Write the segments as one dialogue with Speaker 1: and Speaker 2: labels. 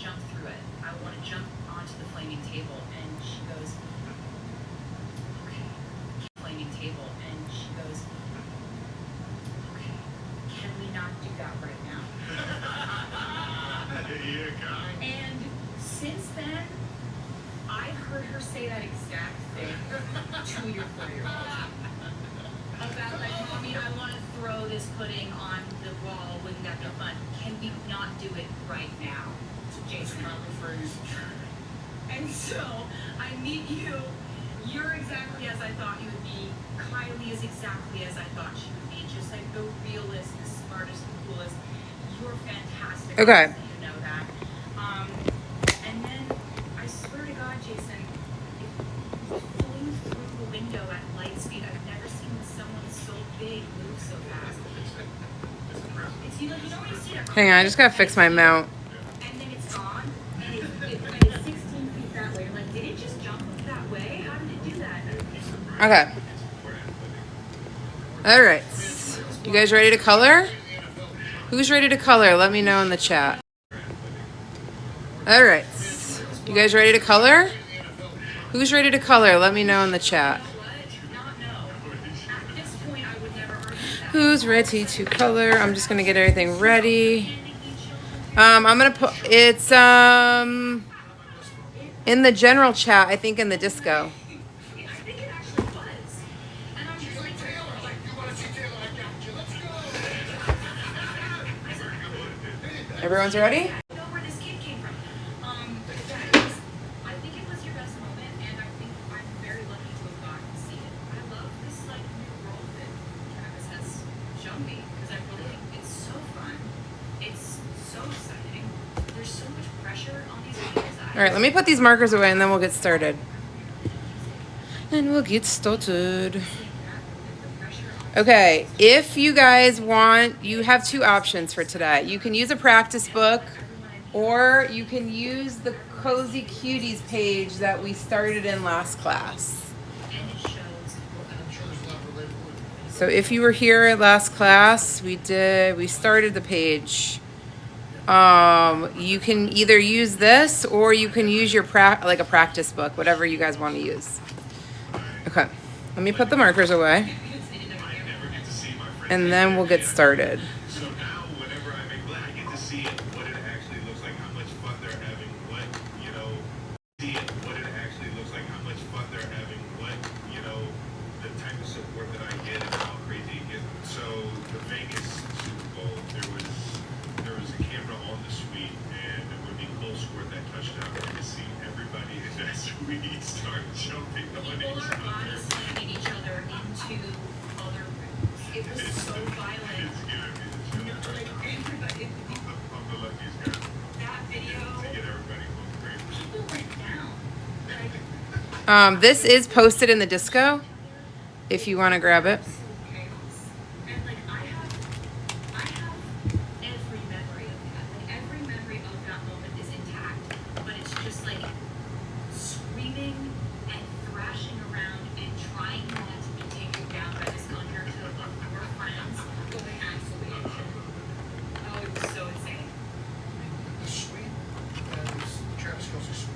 Speaker 1: jump through it. I want to jump onto the flaming table. And she goes, okay. Flaming table. And she goes, okay. Can we not do that right now? And since then, I heard her say that exact thing to your 4-year-old. About like, mommy, I want to throw this pudding on the wall. Wouldn't that be fun? Can we not do it right now? Jason. And so I meet you. You're exactly as I thought you would be. Kylie is exactly as I thought she would be. Just like the realest, the smartest, the coolest. You're fantastic.
Speaker 2: Okay.
Speaker 1: You know that. And then I swear to God, Jason, it flew through the window at light speed. I've never seen someone so big move so fast. It's you know when you see it.
Speaker 2: Hang on, I just gotta fix my mount.
Speaker 1: And then it's gone, and it's 16 feet that way. Like, did it just jump that way? How did it do that?
Speaker 2: Okay. All right. You guys ready to color? Who's ready to color? Let me know in the chat. All right. You guys ready to color? Who's ready to color? Let me know in the chat. Who's ready to color? I'm just gonna get everything ready. I'm gonna put it's in the general chat. I think in the disco. Everyone's ready? All right, let me put these markers away and then we'll get started. Okay, if you guys want, you have two options for today. You can use a practice book or you can use the Cozy Cuties page that we started in last class. So if you were here at last class, we started the page. You can either use this or you can use your like a practice book, whatever you guys want to use. Okay, let me put the markers away and then we'll get started.
Speaker 3: So now whenever I make I get to see what it actually looks like, how much fun they're having, what, you know, see it, what it actually looks like, how much fun they're having, what, you know, the type of support that I get and how crazy it gets. So the Vegas Super Bowl, there was a camera on the suite, and when Nicole scored that touchdown, I could see everybody in that suite start jumping on each other.
Speaker 1: People are body slamming each other into other rooms. It was so violent.
Speaker 3: It's giving me the chills.
Speaker 1: Everybody.
Speaker 3: I'm the luckiest guy.
Speaker 1: That video.
Speaker 3: To get everybody going crazy.
Speaker 1: People went down.
Speaker 2: This is posted in the disco if you want to grab it.
Speaker 1: And like I have every memory of that. Like every memory of that moment is intact, but it's just like screaming and thrashing around and trying not to be taken down by this undertow of your friends going absolutely insane. Oh, it was so insane.
Speaker 4: The suite, that was Travis Kelce's suite.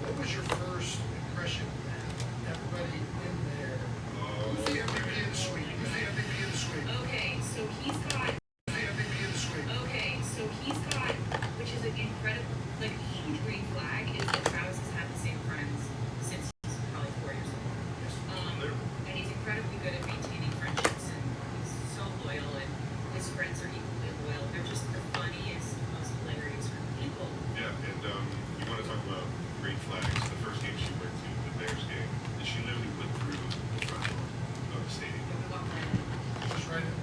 Speaker 4: What was your first impression of that? Everybody in there. Who's the MVP in the suite? Who's the MVP in the suite?
Speaker 1: Okay, so he's got.
Speaker 4: Who's the MVP in the suite?
Speaker 1: Okay, so he's got, which is an incredible, like huge green flag, is that Travis has had the same friends since he's probably 4 years old. And he's incredibly good at maintaining friendships, and he's so loyal, and his friends are equally loyal. They're just the funniest, most hilarious group of people.
Speaker 3: Yeah, and you want to talk about green flags. The first game she went to, the Bears game, and she literally went through the front door of the stadium.
Speaker 1: We walk right in.
Speaker 4: Just right in,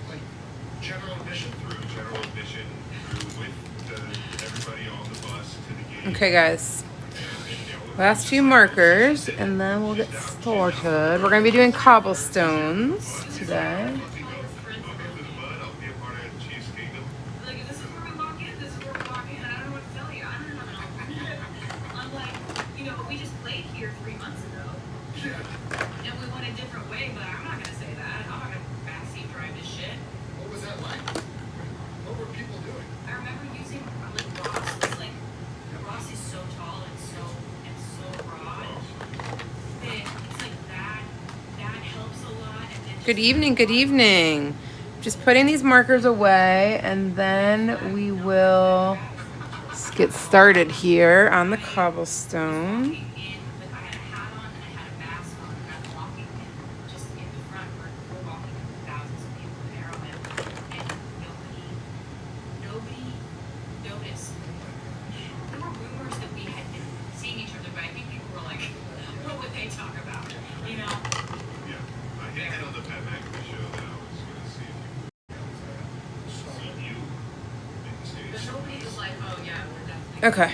Speaker 4: like general admission.
Speaker 3: Through general admission, through with everybody on the bus to the game.
Speaker 2: Okay, guys.
Speaker 3: And,
Speaker 2: Last few markers, and then we'll get started. We're going to be doing cobblestones today.
Speaker 1: Like, this is where we walk in, this is where we walk in, I don't know what to tell you. I don't know. I'm like, you know, we just played here 3 months ago.
Speaker 4: Yeah.
Speaker 1: And we went a different way, but I'm not going to say that. I'm not going to backseat drive this shit.
Speaker 4: What was that like? What were people doing?
Speaker 1: I remember using like
Speaker 2: Good evening, good evening. Just putting these markers away and then we will get started here on the cobblestone.
Speaker 1: I had a hat on and I had a mask on and I'm walking just in the front. We're walking with thousands of people in Arrowhead and nobody noticed. There were rumors that we had been seeing each other, but I think people were like, what would they talk about? You know?
Speaker 3: Yeah. I hit that on the Pat McAfee show that I was going to see if you make the stage.
Speaker 1: But nobody was like, oh yeah, we're definitely.
Speaker 2: Okay.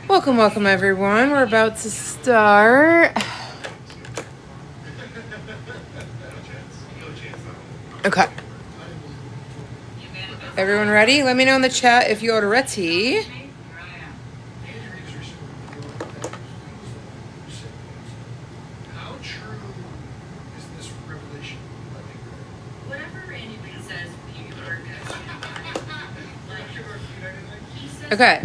Speaker 2: Welcome, welcome everyone. We're about to start.
Speaker 3: No chance. No chance.
Speaker 2: Okay. Everyone ready? Let me know in the chat if you're ready.
Speaker 4: How true is this revelation?
Speaker 1: Whatever anybody says, you are gonna he says
Speaker 2: Okay.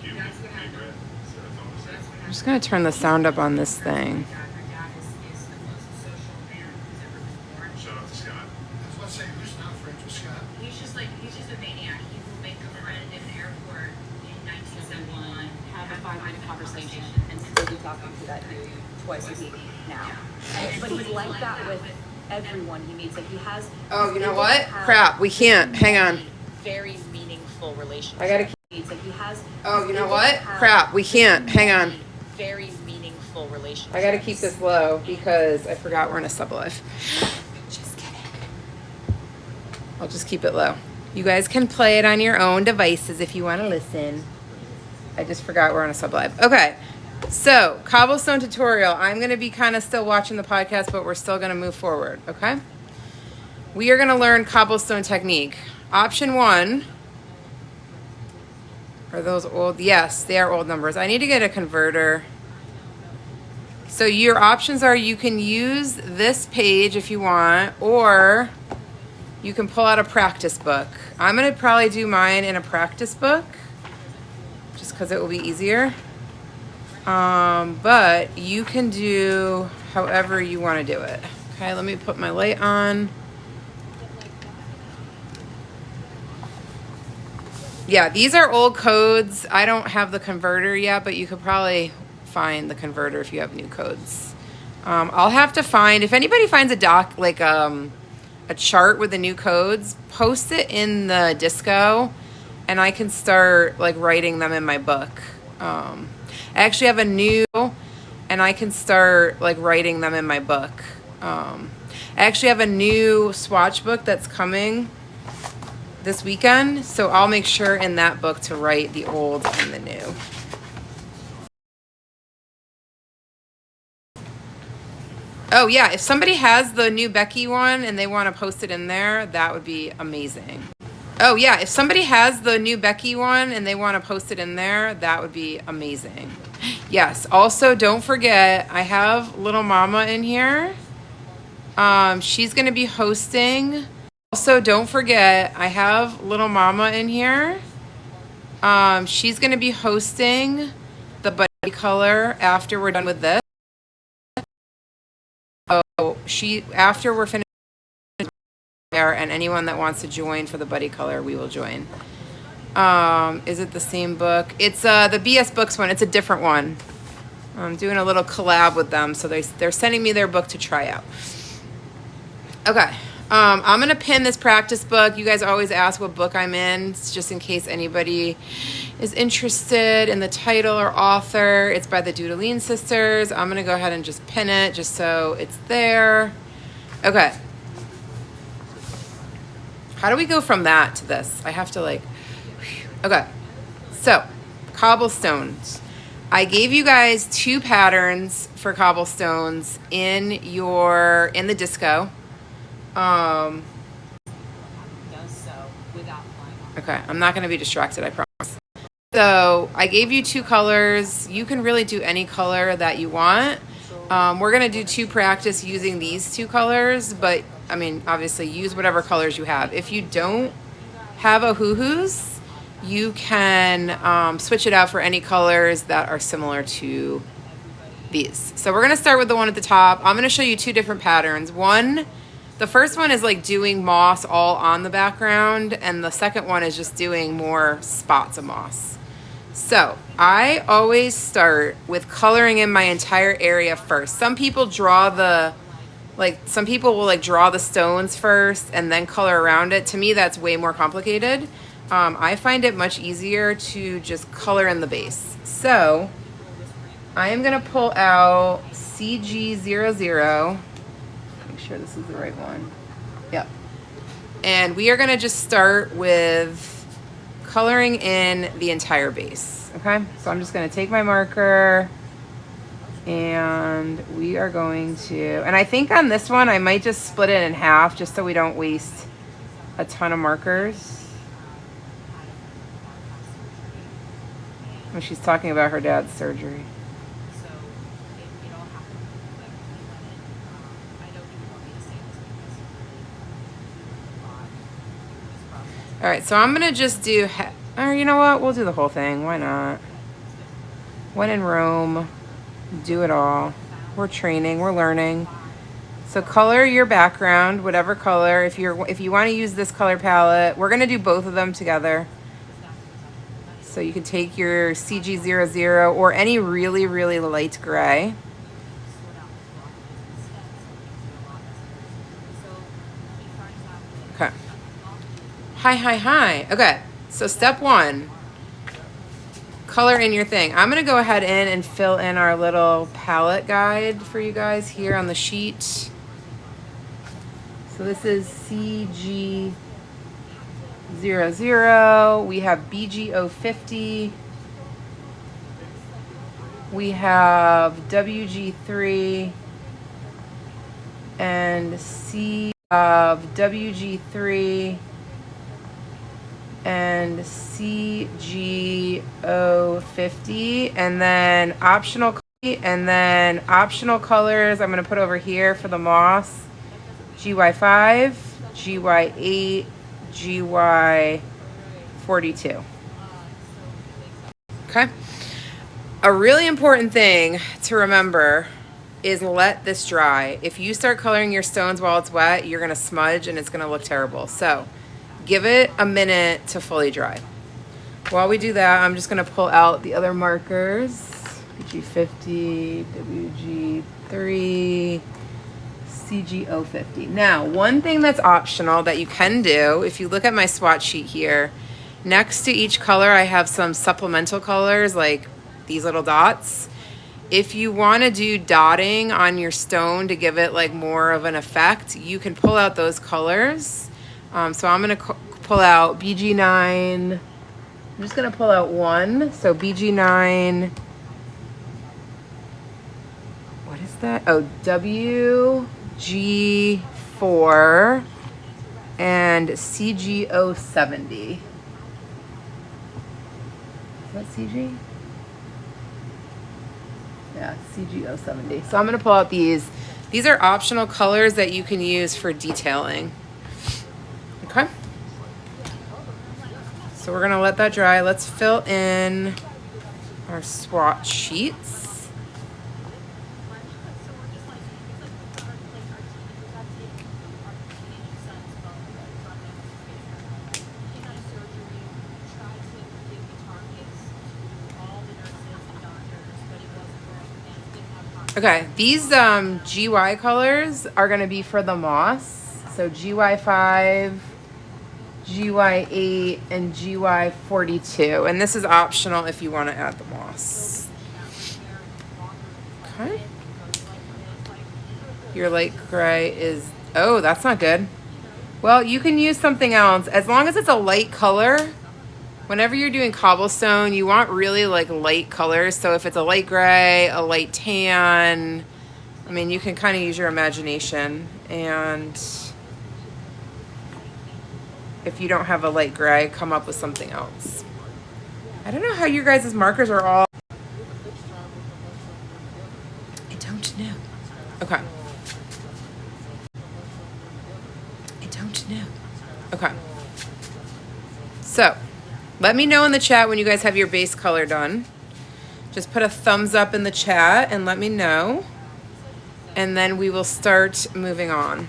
Speaker 3: Cute. Big
Speaker 1: That's what
Speaker 3: breath.
Speaker 1: happened.
Speaker 3: So that's all I'm saying.
Speaker 1: That's what
Speaker 2: I'm just going to turn the sound up on this thing.
Speaker 1: Her dad is the most social man who's ever been born.
Speaker 3: Shout out to Scott.
Speaker 4: I was about to say, who's not friends with Scott?
Speaker 1: He's just a maniac. He will make a friend in an airport in 1971,
Speaker 5: have a 5-minute conversation and still be talking to that dude twice a week now. But he's like that with everyone he meets. Like he has.
Speaker 2: Oh, you know what? Crap, we can't. Hang on.
Speaker 5: Very meaningful relationships.
Speaker 2: I gotta keep.
Speaker 5: Like he has.
Speaker 2: Oh, you know what? Crap, we can't. Hang on.
Speaker 5: Very meaningful relationships.
Speaker 2: I gotta keep this low because I forgot we're in a sub live. Just kidding. I'll just keep it low. You guys can play it on your own devices if you want to listen. I just forgot we're on a sub live. Okay. So, cobblestone tutorial. I'm going to be kind of still watching the podcast, but we're still going to move forward. Okay. We are going to learn cobblestone technique. Option 1. Are those old? Yes, they are old numbers. I need to get a converter. So your options are you can use this page if you want, or you can pull out a practice book. I'm going to probably do mine in a practice book just because it will be easier. But you can do however you want to do it. Okay, let me put my light on. Yeah, these are old codes. I don't have the converter yet, but you could probably find the converter if you have new codes. I'll have to find, if anybody finds a doc, like a chart with the new codes, post it in the disco and I can start like writing them in my book. I actually have a new, and I can start like writing them in my book. I actually have a new swatch book that's coming this weekend, so I'll make sure in that book to write the old and the new. Oh yeah, if somebody has the new Becky one and they want to post it in there, that would be amazing. Oh yeah, if somebody has the new Becky one and they want to post it in there, that would be amazing. Yes, also don't forget, I have Little Mama in here. She's going to be hosting. Also, don't forget, I have Little Mama in here. She's going to be hosting the buddy color after we're done with this. Oh, after we're finished there, and anyone that wants to join for the buddy color, we will join. Is it the same book? It's the BS Books one. It's a different one. I'm doing a little collab with them, so they're sending me their book to try out. Okay. I'm going to pin this practice book. You guys always ask what book I'm in, it's just in case anybody is interested in the title or author. It's by the Doodleen sisters. I'm going to go ahead and just pin it just so it's there. Okay. How do we go from that to this? I have to like... Okay. So, cobblestones. I gave you guys 2 patterns for cobblestones in the disco.
Speaker 5: Does so without flying.
Speaker 2: Okay, I'm not going to be distracted, I promise. So I gave you 2 colors. You can really do any color that you want. We're going to do 2 practice using these 2 colors, but I mean, obviously use whatever colors you have. If you don't have a hoo-hoos, you can switch it out for any colors that are similar to these. So we're gonna start with the one at the top. I'm gonna show you two different patterns. The first one is like doing moss all on the background, and the second one is just doing more spots of moss. So I always start with coloring in my entire area first. Some people draw some people will like draw the stones first and then color around it. To me, that's way more complicated. I find it much easier to just color in the base. So I am gonna pull out CG00. Make sure this is the right one. Yep. And we are gonna just start with coloring in the entire base, okay? So I'm just gonna take my marker and we are going to, and I think on this one I might just split it in half just so we don't waste a ton of markers. When she's talking about her dad's surgery. All right, so I'm gonna just do, or you know what? We'll do the whole thing. Why not? When in Rome, do it all. We're training, we're learning. So color your background, whatever color. If you want to use this color palette, we're gonna do both of them together. So you can take your CG00 or any really, really light gray. Okay. Hi. Okay, so step one, color in your thing. I'm gonna go ahead and fill in our little palette guide for you guys here on the sheet. So this is CG00. We have BG050. We have WG3 and C of WG3 and CG050, and then optional colors I'm going to put over here for the moss: GY5, GY8, GY42. Okay. A really important thing to remember is let this dry. If you start coloring your stones while it's wet, you're going to smudge and it's going to look terrible. So give it a minute to fully dry. While we do that, I'm just going to pull out the other markers. BG50, WG3, CG050. Now, one thing that's optional that you can do, if you look at my swatch sheet here, next to each color I have some supplemental colors like these little dots. If you want to do dotting on your stone to give it like more of an effect, you can pull out those colors. So I'm going to pull out BG9. I'm just going to pull out one. So BG9. What is that? Oh, WG4 and CG070. Is that CG? Yeah, CG070. So I'm going to pull out these. These are optional colors that you can use for detailing. Okay. So we're going to let that dry. Let's fill in our swatch sheets. Okay, these GY colors are going to be for the moss. So GY5, GY8, and GY42. And this is optional if you want to add the moss. Okay. Your light gray is, oh, that's not good. Well, you can use something else. As long as it's a light color, whenever you're doing cobblestone, you want really like light colors. So if it's a light gray, a light tan, I mean, you can kind of use your imagination. And if you don't have a light gray, come up with something else. I don't know how your guys' markers are all. I don't know. Okay. I don't know. Okay. So let me know in the chat when you guys have your base color done. just put a thumbs up in the chat and let me know. And then we will start moving on.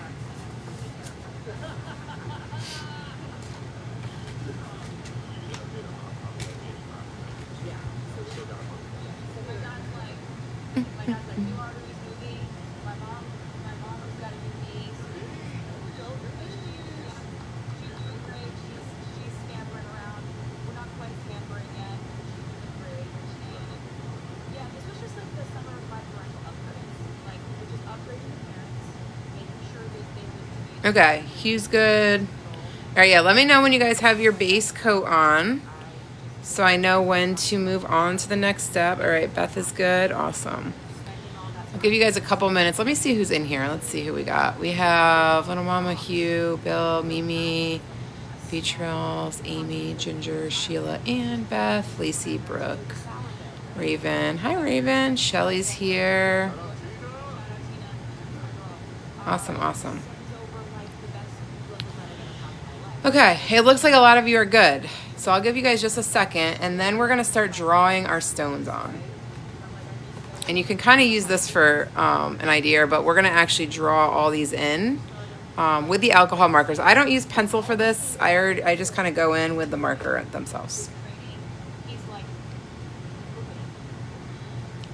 Speaker 2: Okay, Hugh's good. All right, yeah, let me know when you guys have your base coat on so I know when to move on to the next step. All right, Beth is good. Awesome. I'll give you guys a couple minutes. Let me see who's in here. Let's see who we got. We have Little Mama, Hugh, Bill, Mimi, Beatrice, Amy, Ginger, Sheila, and Beth, Lacey, Brooke, Raven. Hi, Raven. Shelly's here. Awesome, awesome. Okay, it looks like a lot of you are good. So I'll give you guys just a second, and then we're going to start drawing our stones on. And you can kind of use this for an idea, but we're going to actually draw all these in with the alcohol markers. I don't use pencil for this. I just kind of go in with the marker themselves.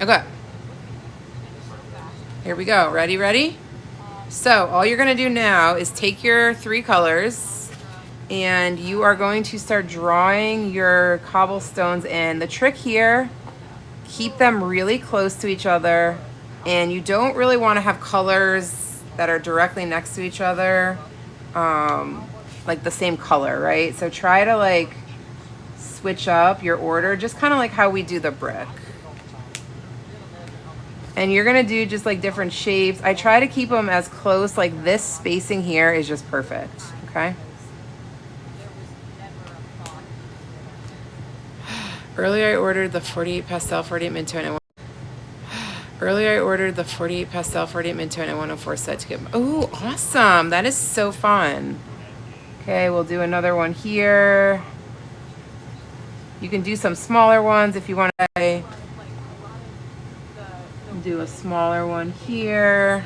Speaker 2: Okay. Here we go. Ready, ready? So all you're going to do now is take your 3 colors and you are going to start drawing your cobblestones in. The trick here, keep them really close to each other, and you don't really want to have colors that are directly next to each other, like the same color, right? So try to like switch up your order, just kind of like how we do the brick. And you're gonna do just like different shapes. I try to keep them as close, like this spacing here is just perfect, okay? Earlier I ordered the 48 pastel, 48 midtone, and earlier I ordered the 48 pastel, 48 midtone, and 104 set to get. Oh, awesome! That is so fun. Okay, we'll do another one here. You can do some smaller ones if you want to. Do a smaller one here.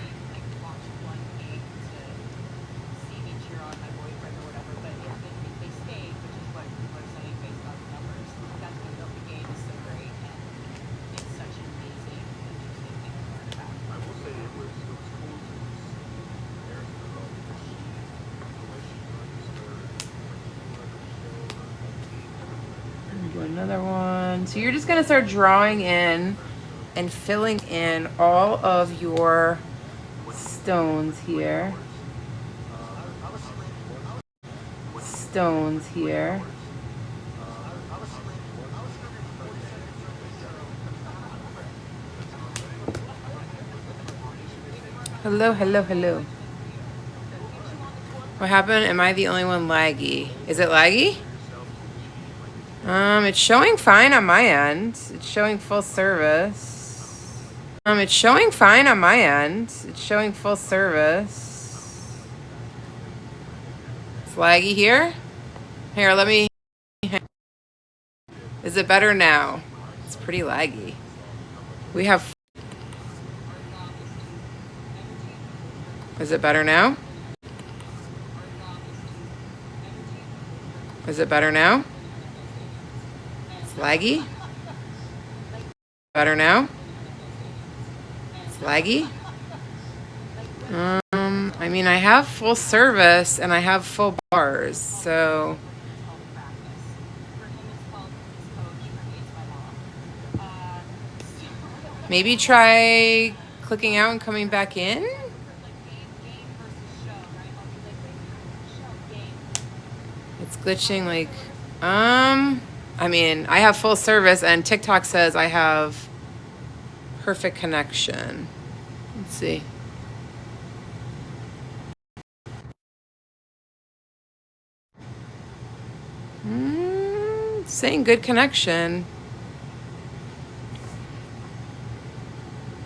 Speaker 2: Do another one. So you're just going to start drawing in and filling in all of your stones here. Stones here. Hello, hello, hello. What happened? Am I the only one laggy? Is it laggy? It's showing fine on my end. It's showing full it's showing fine on my end. It's showing full service. It's laggy here. Here, let me. Is it better now? It's pretty laggy. We have. Is it better now? Is it better now? It's laggy. Better now? It's laggy. I mean, I have full service and I have full bars, so. Maybe try clicking out and coming back in. It's glitching like, I mean, I have full service and TikTok says I have perfect connection. Let's see. Saying good connection.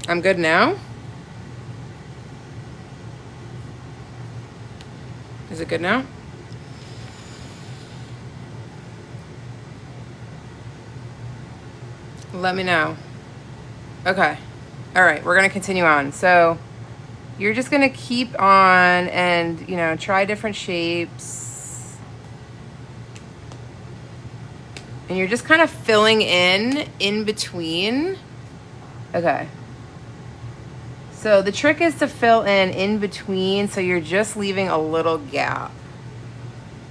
Speaker 2: I'm good now? Is it good now? Let me know. Okay. All right, we're gonna continue on. So you're just gonna keep on and, you know, try different shapes. And you're just kind of filling in between. Okay. So the trick is to fill in between, so you're just leaving a little gap.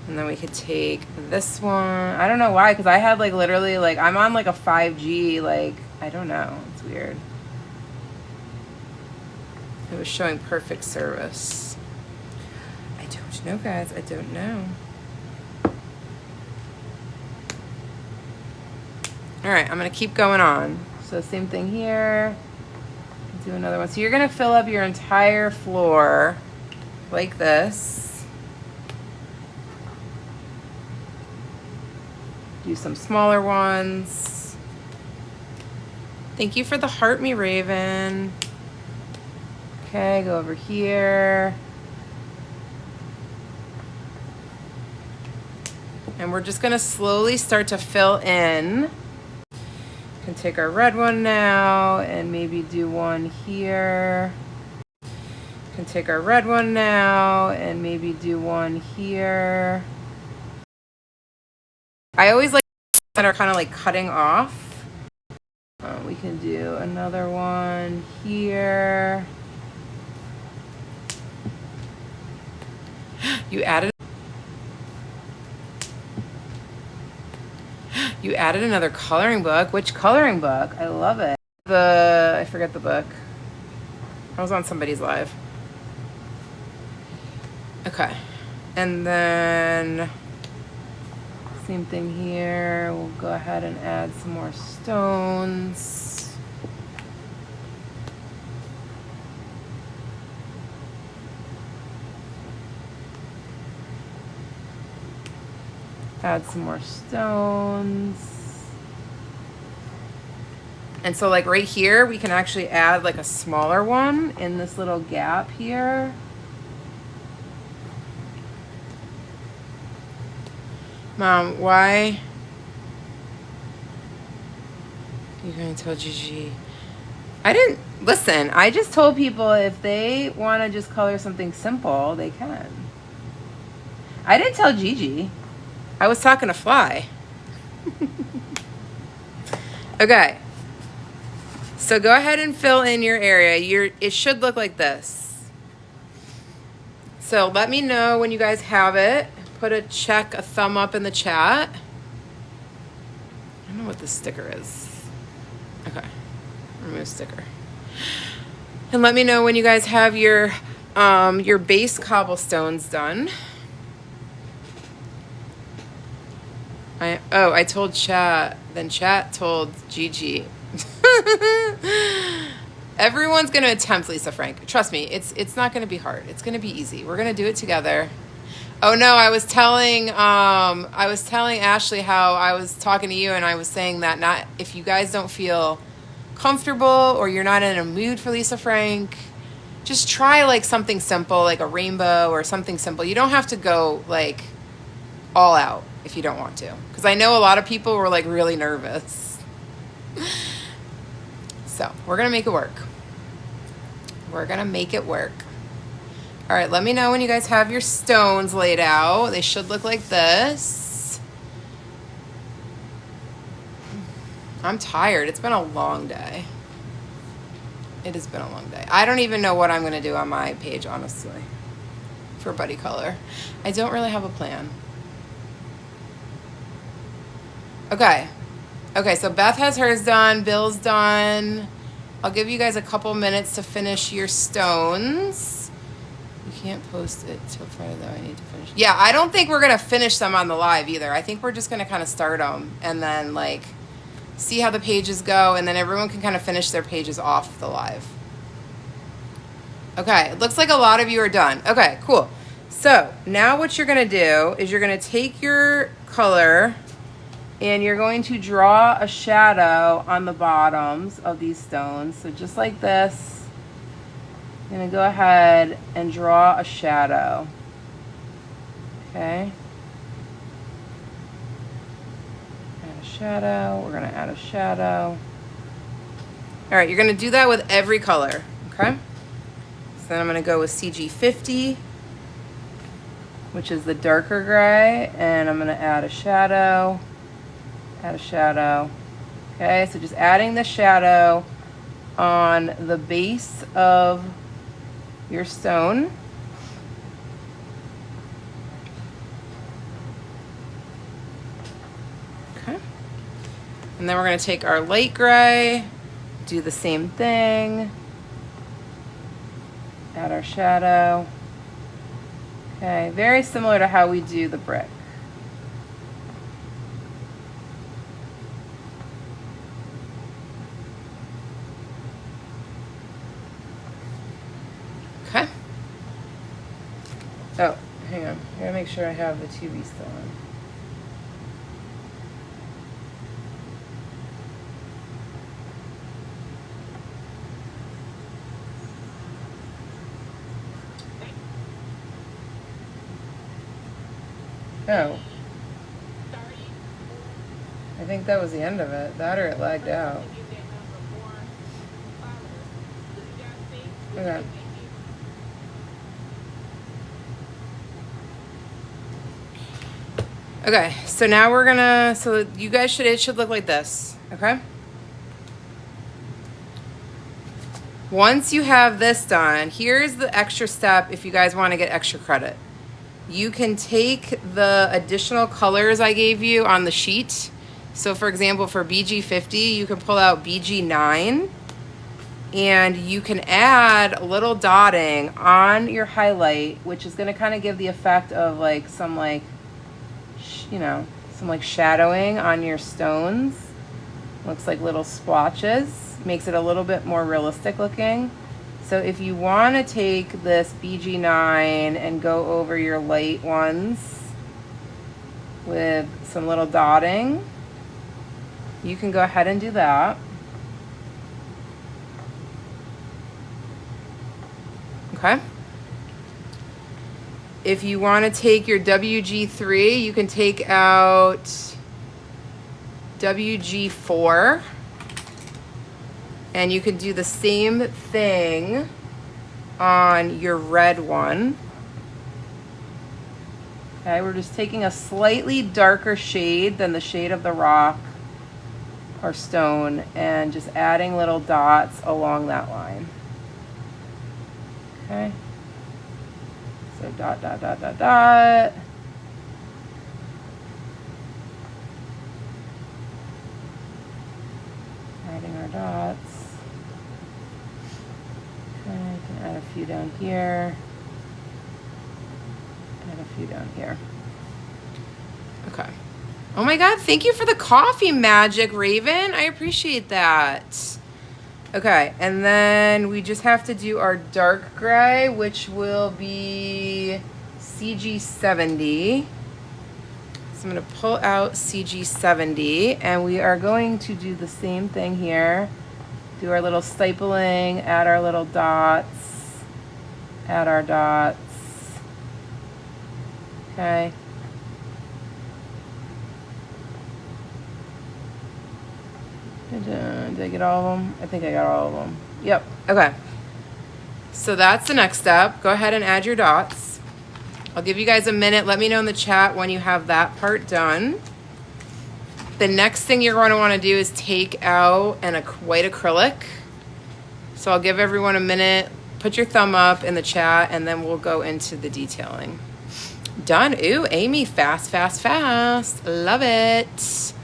Speaker 2: And then we could take this one. I don't know why, because I had like literally like, I'm on like a 5G, like, I don't know. It's weird. It was showing perfect service. I don't know, guys. I don't know. All right, I'm going to keep going on. So same thing here. Do another one. So you're going to fill up your entire floor like this. Do some smaller ones. Thank you for the heart, me Raven. Okay, go over here. And we're just gonna slowly start to fill in. We can take our red one now and maybe do one here. We can take our red one now and maybe do one here. I always like that are kind of like cutting off. We can do another one here. You added another coloring book. Which coloring book? I love it. I forget the book. I was on somebody's live. Okay. And then same thing here. We'll go ahead and add some more stones. Add some more stones. And so like right here, we can actually add like a smaller one in this little gap here. Mom, why? You're going to tell Gigi. I didn't, listen, I just told people if they want to just color something simple, they can. I didn't tell Gigi. I was talking to Fly. Okay. So go ahead and fill in your area. It should look like this. So let me know when you guys have it. Put a check, a thumb up in the chat. I don't know what this sticker is. Okay. Remove sticker. And let me know when you guys have your base cobblestones done. I told chat, then chat told Gigi. Everyone's gonna attempt Lisa Frank. Trust me, it's not gonna be hard. It's gonna be easy. We're gonna do it together. Oh no, I was telling Ashley how I was talking to you, and I was saying that not if you guys don't feel comfortable or you're not in a mood for Lisa Frank, just try like something simple, like a rainbow or something simple. You don't have to go like all out if you don't want to, because I know a lot of people were like really nervous. So we're gonna make it work. We're gonna make it work. All right, let me know when you guys have your stones laid out. They should look like this. I'm tired. It's been a long day. It has been a long day. I don't even know what I'm gonna do on my page, honestly, for Buddy Color. I don't really have a plan. Okay. Okay, so Beth has hers done. Bill's done. I'll give you guys a couple minutes to finish your stones. You can't post it till Friday, though. I need to finish. Yeah, I don't think we're going to finish them on the live either. I think we're just going to kind of start them and then, like, see how the pages go, and then everyone can kind of finish their pages off the live. Okay, it looks like a lot of you are done. Okay, cool. So now what you're going to do is you're going to take your color and you're going to draw a shadow on the bottoms of these stones. So just like this, I'm going to go ahead and draw a shadow. Okay. Add a shadow. We're going to add a shadow. All right, you're gonna do that with every color, okay? So then I'm gonna go with CG50, which is the darker gray, and I'm gonna add a shadow, Okay, so just adding the shadow on the base of your stone. Okay. And then we're gonna take our light gray, do the same thing, add our shadow. Okay, very similar to how we do the brick. Okay. Oh, hang on. I gotta make sure I have the 2B still on. Oh. I think that was the end of it. That or it lagged out. Okay. Okay, so now we're gonna, so you guys it should look like this, okay? Once you have this done, here's the extra step if you guys want to get extra credit. You can take the additional colors I gave you on the sheet. So for example, for BG50, you can pull out BG9 and you can add a little dotting on your highlight, which is going to kind of give the effect of like some like, some like shadowing on your stones. Looks like little splotches, makes it a little bit more realistic looking. So if you want to take this BG9 and go over your light ones with some little dotting, you can go ahead and do that. Okay. If you want to take your WG3, you can take out WG4. And you can do the same thing on your red one. Okay, we're just taking a slightly darker shade than the shade of the rock or stone and just adding little dots along that line. Okay. So dot, dot, dot, dot, dot. Adding our dots. Okay, I can add a few down here. Add a few down here. Okay. Oh my God, thank you for the coffee, Magic Raven. I appreciate that. Okay, and then we just have to do our dark gray, which will be CG70. So I'm going to pull out CG70, and we are going to do the same thing here. Do our little stippling, add our little dots, add our dots. Okay. Did I get all of them? I think I got all of them. Yep. Okay. So that's the next step. Go ahead and add your dots. I'll give you guys a minute. Let me know in the chat when you have that part done. The next thing you're going to want to do is take out a white acrylic. So I'll give everyone a minute. Put your thumb up in the chat, and then we'll go into the detailing. Done. Ooh, Amy, fast, fast, fast. Love it.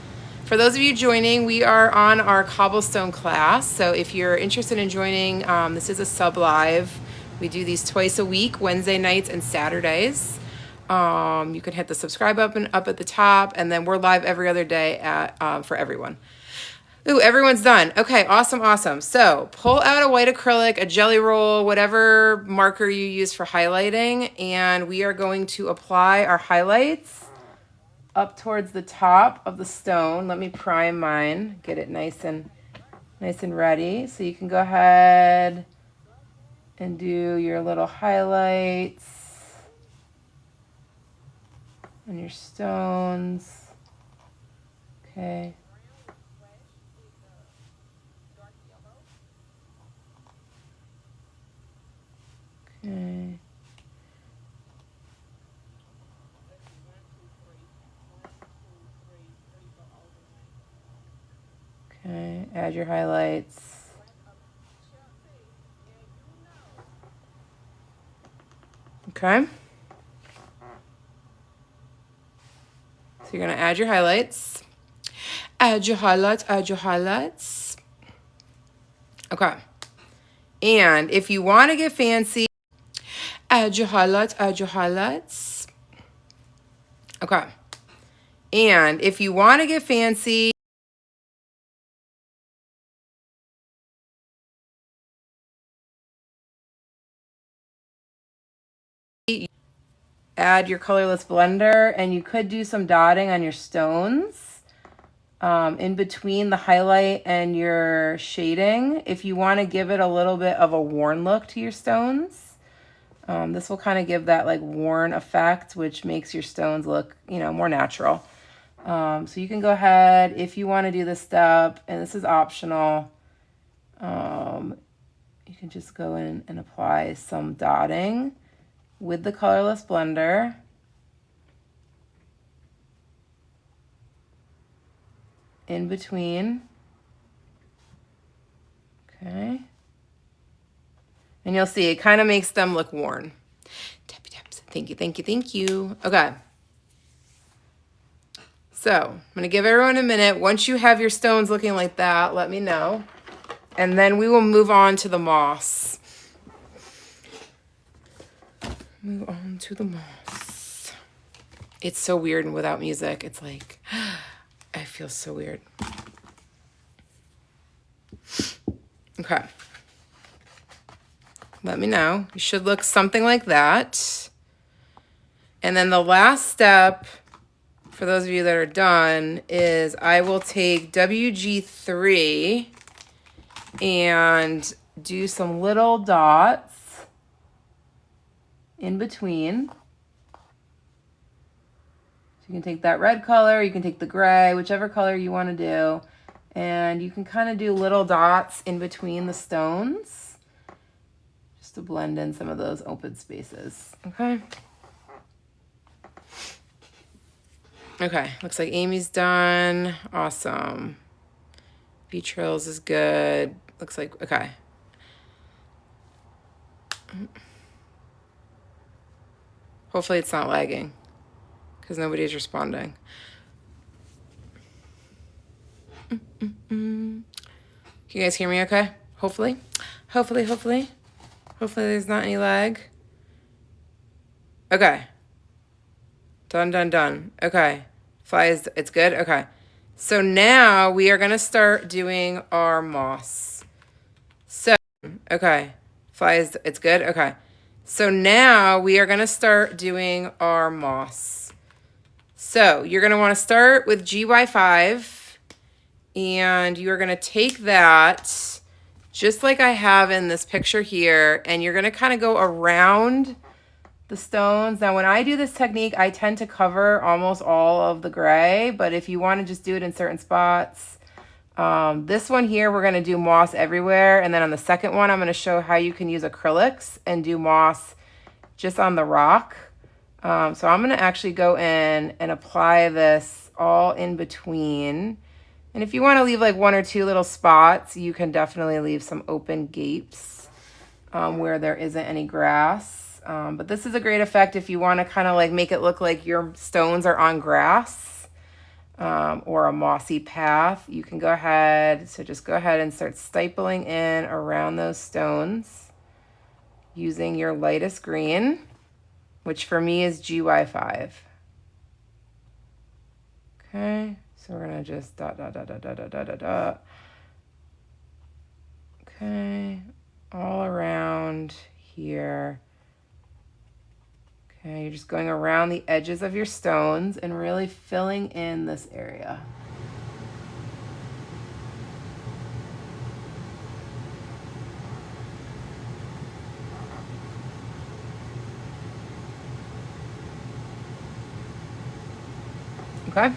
Speaker 2: For those of you joining, we are on our Cobblestone class. So if you're interested in joining, this is a sub live. We do these twice a week, Wednesday nights and Saturdays. You can hit the subscribe button up at the top, and then we're live every other day for everyone. Ooh, everyone's done. Okay, awesome, awesome. So pull out a white acrylic, a jelly roll, whatever marker you use for highlighting, and we are going to apply our highlights up towards the top of the stone. Let me prime mine, get it nice and ready. So you can go ahead and do your little highlights on your stones. Okay. Okay. Okay, add your highlights. Okay. So you're gonna add your highlights. Add your highlights, add your highlights. Okay. And if you want to get fancy, add your highlights, add your highlights. Okay. And if you want to get fancy, add your colorless blender, and you could do some dotting on your stones in between the highlight and your shading if you want to give it a little bit of a worn look to your stones. This will kind of give that like worn effect, which makes your stones look, you know, more natural. So you can go ahead if you want to do this step, and this is optional. You can just go in and apply some dotting with the colorless blender. In between. Okay. And you'll see it kind of makes them look worn. Tappy taps. Thank you, thank you, thank you. Okay. So I'm going to give everyone a minute. Once you have your stones looking like that, let me know. And then we will move on to the moss. Move on to the moss. It's so weird and without music. It's like, I feel so weird. Okay. Let me know. You should look something like that. And then the last step, for those of you that are done, is I will take WG3 and do some little dots in between. So you can take that red color, you can take the gray, whichever color you want to do. And you can kind of do little dots in between the stones just to blend in some of those open spaces. Okay. Okay, looks like Amy's done. Awesome. V-Trails is good. Looks like, okay. Hopefully it's not lagging because nobody is responding. Can you guys hear me okay? Hopefully. Hopefully there's not any lag. Okay. Done. Okay. Flies, it's good? Okay. So now we are going to start doing our moss. So, okay. Flies, it's good? Okay. So now we are going to start doing our moss. So you're going to want to start with GY5. And you're going to take that just like I have in this picture here, and you're going to kind of go around the stones. Now, when I do this technique, I tend to cover almost all of the gray, but if you want to just do it in certain spots, this one here, we're going to do moss everywhere. And then on the second one, I'm going to show how you can use acrylics and do moss just on the rock. So I'm going to actually go in and apply this all in between. And if you want to leave like one or two little spots, you can definitely leave some open gapes where there isn't any grass. But this is a great effect if you want to kind of like make it look like your stones are on grass or a mossy path. You can go ahead. So just go ahead and start stipling in around those stones using your lightest green, which for me is GY5. Okay. So we're going to just dot. Okay, all around here. Okay, you're just going around the edges of your stones and really filling in this area. Okay.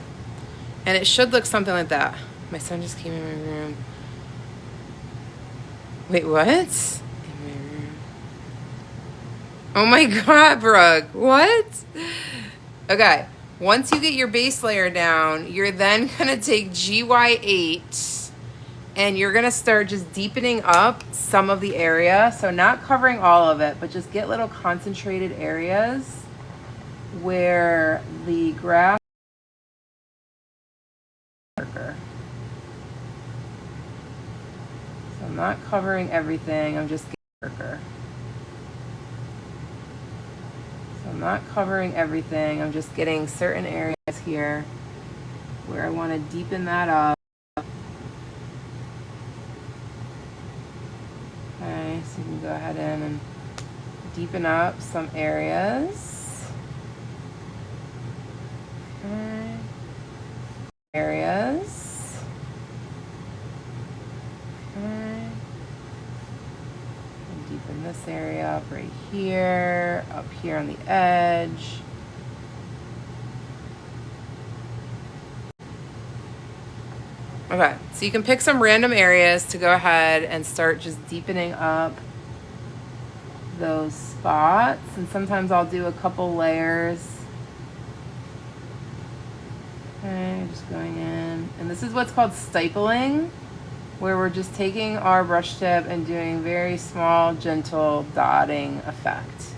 Speaker 2: And it should look something like that. My son just came in my room. Wait, what? In my room. Oh my God, Brooke, what? Okay, once you get your base layer down, you're then gonna take GY8 and you're gonna start just deepening up some of the area. So not covering all of it, but just get little concentrated areas where the grass is darker. So I'm not covering everything, I'm just getting darker. So I'm not covering everything, I'm just getting certain areas here where I want to deepen that up. Okay, so you can go ahead in and deepen up some areas. Okay. Areas. Okay. And deepen this area up right here, up here on the edge. Okay, so you can pick some random areas to go ahead and start just deepening up those spots. And sometimes I'll do a couple layers. Okay, just going in. And this is what's called stippling, where we're just taking our brush tip and doing very small, gentle dotting effect.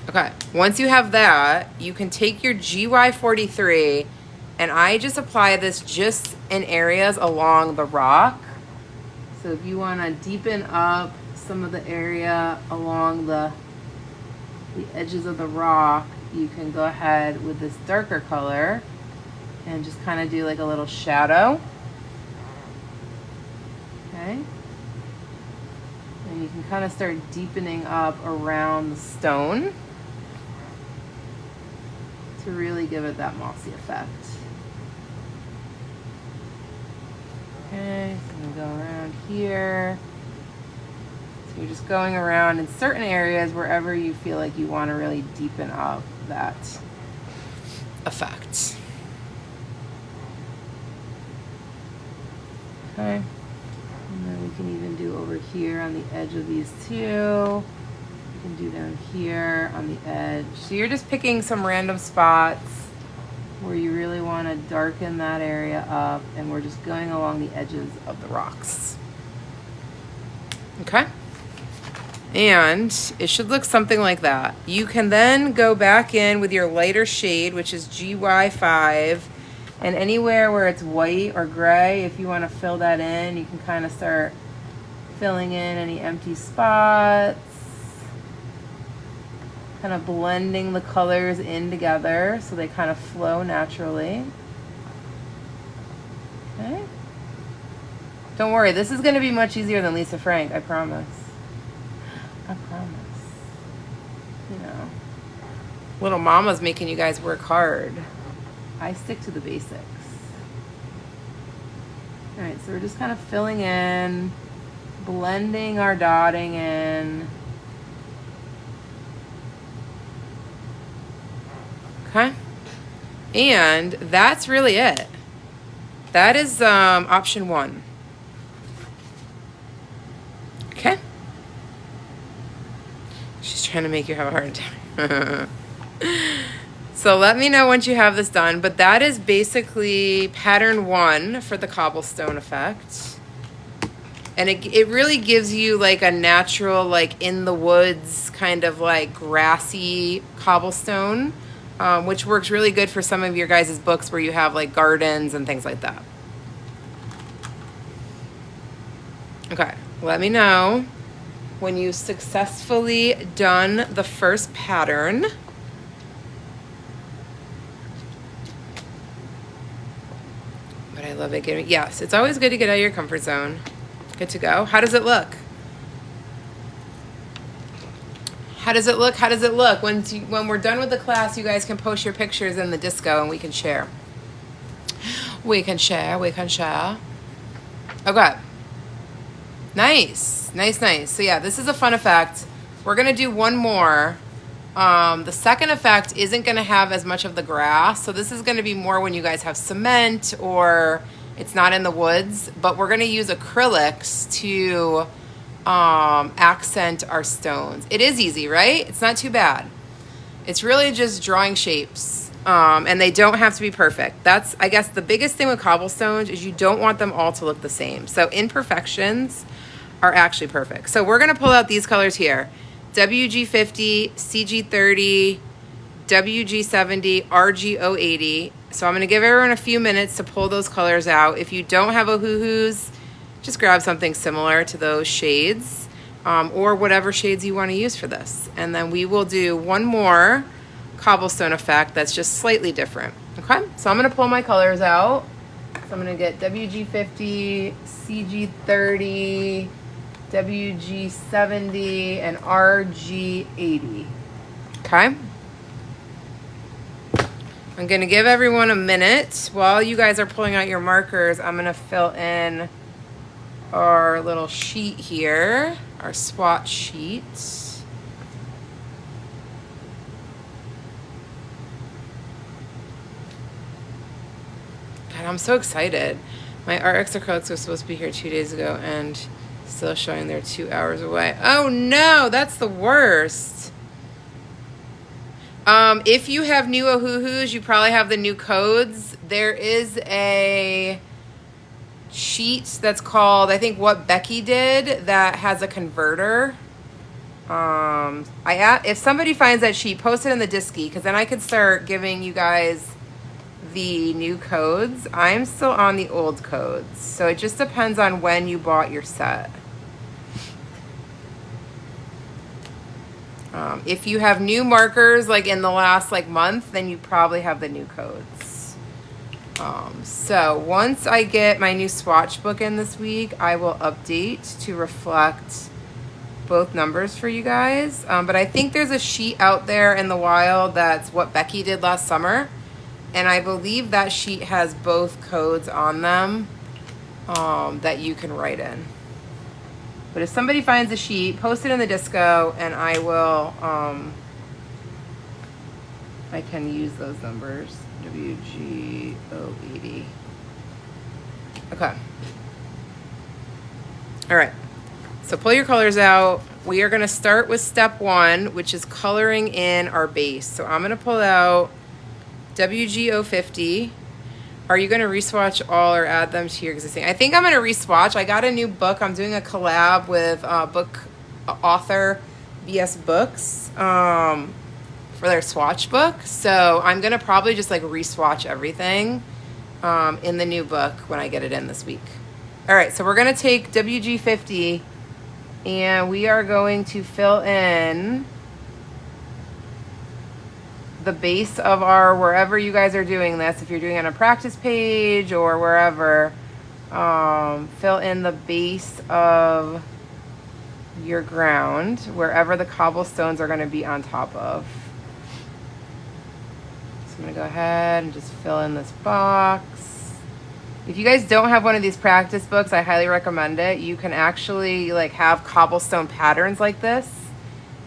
Speaker 2: Okay, once you have that, you can take your GY43, and I just apply this just in areas along the rock. So if you want to deepen up some of the area along the edges of the rock, you can go ahead with this darker color and just kind of do like a little shadow. Okay. And you can kind of start deepening up around the stone to really give it that mossy effect. Okay, so I'm gonna go around here. So you're just going around in certain areas wherever you feel like you want to really deepen up that effect. Okay, and then we can even do over here on the edge of these two. You can do down here on the edge. So you're just picking some random spots where you really want to darken that area up, and we're just going along the edges of the rocks. Okay? And it should look something like that. You can then go back in with your lighter shade, which is GY5, and anywhere where it's white or gray, if you want to fill that in, you can kind of start filling in any empty spots. Kind of blending the colors in together so they kind of flow naturally. Okay. Don't worry, this is going to be much easier than Lisa Frank, I promise. I promise. You know, little mama's making you guys work hard. I stick to the basics. All right, so we're just kind of filling in, blending our dotting in. Okay, and that's really it. That is option 1. Okay. She's trying to make you have a hard time. So let me know once you have this done, but that is basically pattern 1 for the cobblestone effect. And it really gives you like a natural, like in the woods, kind of like grassy cobblestone. Which works really good for some of your guys' books where you have like gardens and things like that. Okay, let me know when you've successfully done the first pattern. But I love it. Yes, it's always good to get out of your comfort zone. Good to go. How does it look? How does it look? How does it look? When we're done with the class, you guys can post your pictures in the disco and we can share. We can share. Okay. Nice. So yeah, this is a fun effect. We're going to do one more. The second effect isn't going to have as much of the grass. So this is going to be more when you guys have cement or it's not in the woods. But we're going to use acrylics to accent our stones. It is easy, right? It's not too bad. It's really just drawing shapes, and they don't have to be perfect. That's, I guess, the biggest thing with cobblestones is you don't want them all to look the same. So imperfections are actually perfect. So we're going to pull out these colors here. WG50, CG30, WG70, RG080. So I'm going to give everyone a few minutes to pull those colors out. If you don't have Ohuhus, just grab something similar to those shades, or whatever shades you want to use for this. And then we will do one more cobblestone effect that's just slightly different. Okay, so I'm going to pull my colors out. So I'm going to get WG50, CG30, WG70, and RG80. Okay. I'm going to give everyone a minute. While you guys are pulling out your markers, I'm going to fill in our little sheet here, our swatch sheet. God, I'm so excited. My RX acrylics were supposed to be here 2 days ago and still showing they're 2 hours away. Oh no, that's the worst. If you have new Ohuhus, you probably have the new codes. There is a sheet that's called, I think, What Becky Did, that has a converter. If somebody finds that sheet, post it in the Disky, because then I can start giving you guys the new codes. I'm still on the old codes, so it just depends on when you bought your set. If you have new markers like in the last month, then you probably have the new codes. So once I get my new swatch book in this week, I will update to reflect both numbers for you guys. But I think there's a sheet out there in the wild that's What Becky Did last summer. And I believe that sheet has both codes on them that you can write in. But if somebody finds a sheet, post it in the disco, and I will, I can use those numbers. WG080. Okay. All right. So pull your colors out. We are going to start with step 1, which is coloring in our base. So I'm going to pull out WG050. Are you going to reswatch all or add them to your existing? I think I'm going to reswatch. I got a new book. I'm doing a collab with book author BS Books for their swatch book. So I'm going to probably just reswatch everything in the new book when I get it in this week. All right, so we're going to take WG50 and we are going to fill in the base of our, wherever you guys are doing this, if you're doing it on a practice page or wherever, fill in the base of your ground, wherever the cobblestones are going to be on top of. So I'm going to go ahead and just fill in this box. If you guys don't have one of these practice books, I highly recommend it. You can actually have cobblestone patterns like this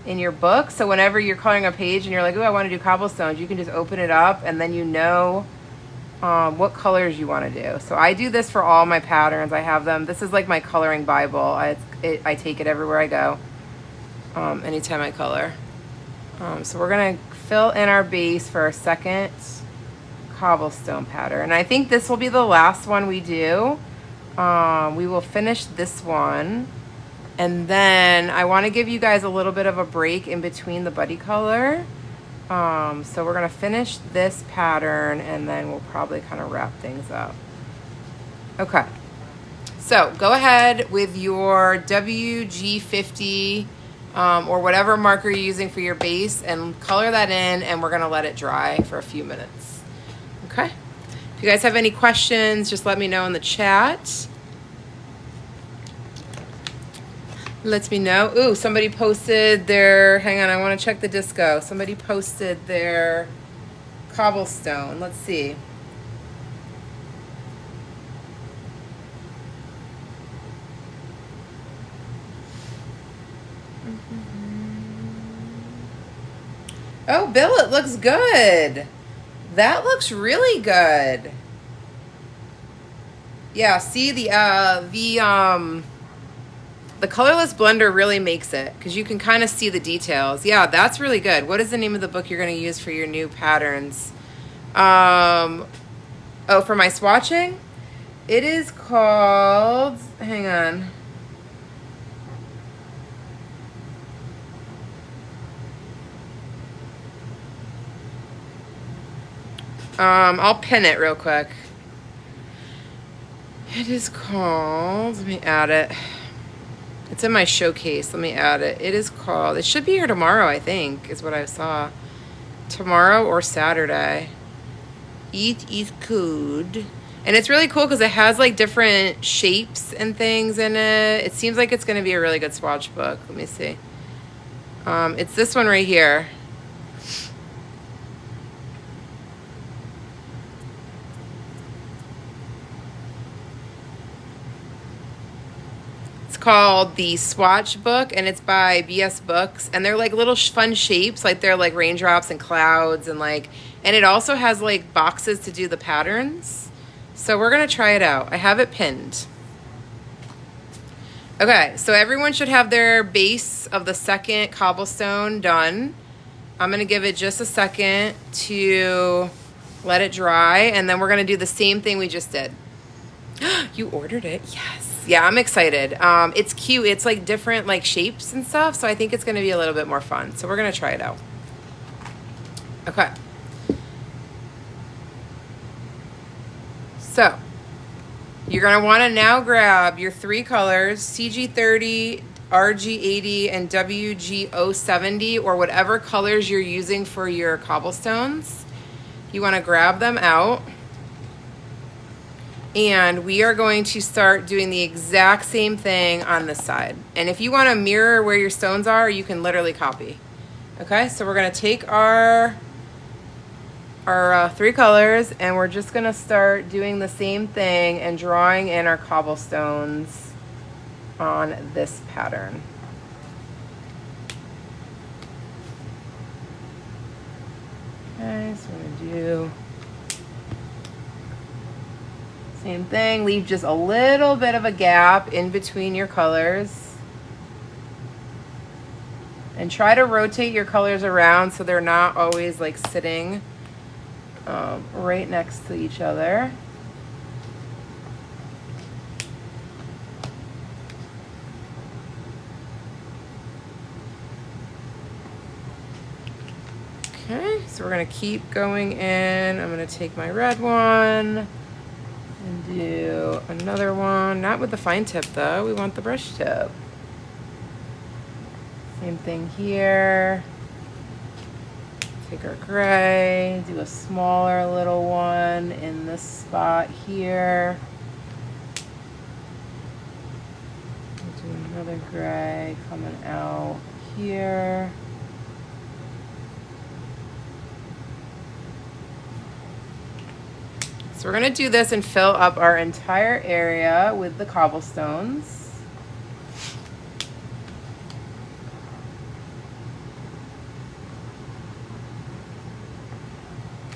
Speaker 2: in your book. So whenever you're coloring a page and you're like, oh, I want to do cobblestones, you can just open it up and then you know what colors you want to do. So I do this for all my patterns. I have them. This is like my coloring Bible. I take it everywhere I go, anytime I color. So we're going to fill in our base for our second cobblestone pattern. And I think this will be the last one we do. We will finish this one. And then I want to give you guys a little bit of a break in between the buddy color. So we're going to finish this pattern and then we'll probably kind of wrap things up. Okay. So go ahead with your WG50 or whatever marker you're using for your base and color that in, and we're going to let it dry for a few minutes. Okay. If you guys have any questions, just let me know in the chat. Lets me know. Ooh, somebody posted their, hang on, I want to check the disco. Somebody posted their cobblestone. Let's see. Oh, Bill, it looks good. That looks really good. Yeah, see The colorless blender really makes it because you can kind of see the details. Yeah, that's really good. What is the name of the book you're going to use for your new patterns? Oh, for my swatching? It is called, hang on. I'll pin it real quick. It is called, let me add it. It's in my showcase. Let me add it. It is called, it should be here tomorrow, I think, is what I saw. Tomorrow or Saturday. It is good. And it's really cool because it has like different shapes and things in it. It seems like it's going to be a really good swatch book. Let me see. It's this one right here. Called the Swatch Book, and it's by BS Books, and they're like little fun shapes, like they're like raindrops and clouds, and like, and it also has like boxes to do the patterns. So we're gonna try it out. I have it pinned. Okay, so everyone should have their base of the second cobblestone done. I'm gonna give it just a second to let it dry, and then we're gonna do the same thing we just did. You ordered it? Yes. Yeah, I'm excited. It's cute. It's like different like shapes and stuff, so I think it's going to be a little bit more fun. So we're going to try it out. Okay. So you're going to want to now grab your 3 colors, CG30, RG80, and WG070, or whatever colors you're using for your cobblestones. You want to grab them out. And we are going to start doing the exact same thing on this side. And if you want to mirror where your stones are, you can literally copy. Okay, so we're going to take our 3 colors, and we're just going to start doing the same thing and drawing in our cobblestones on this pattern. Okay, so we're going to do same thing, leave just a little bit of a gap in between your colors. And try to rotate your colors around so they're not always like sitting right next to each other. Okay, so we're gonna keep going in. I'm gonna take my red one and do another one, not with the fine tip though, we want the brush tip. Same thing here. Take our gray, do a smaller little one in this spot here. Do another gray coming out here. So we're gonna do this and fill up our entire area with the cobblestones.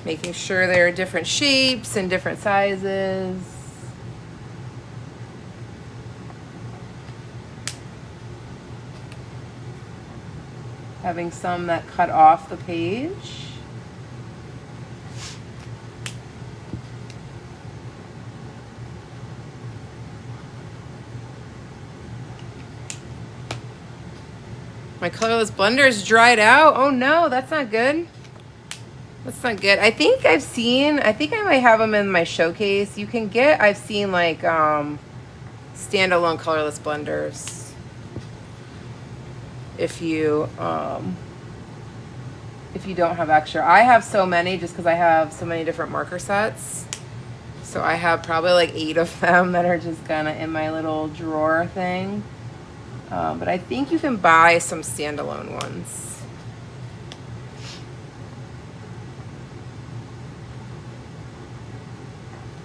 Speaker 2: Making sure there are different shapes and different sizes. Having some that cut off the page. My colorless blender is dried out. Oh no, that's not good. That's not good. I think I might have them in my showcase. You can get, I've seen like standalone colorless blenders. If you don't have extra. I have so many just because I have so many different marker sets. So I have probably like 8 of them that are just kind of in my little drawer thing. But I think you can buy some standalone ones.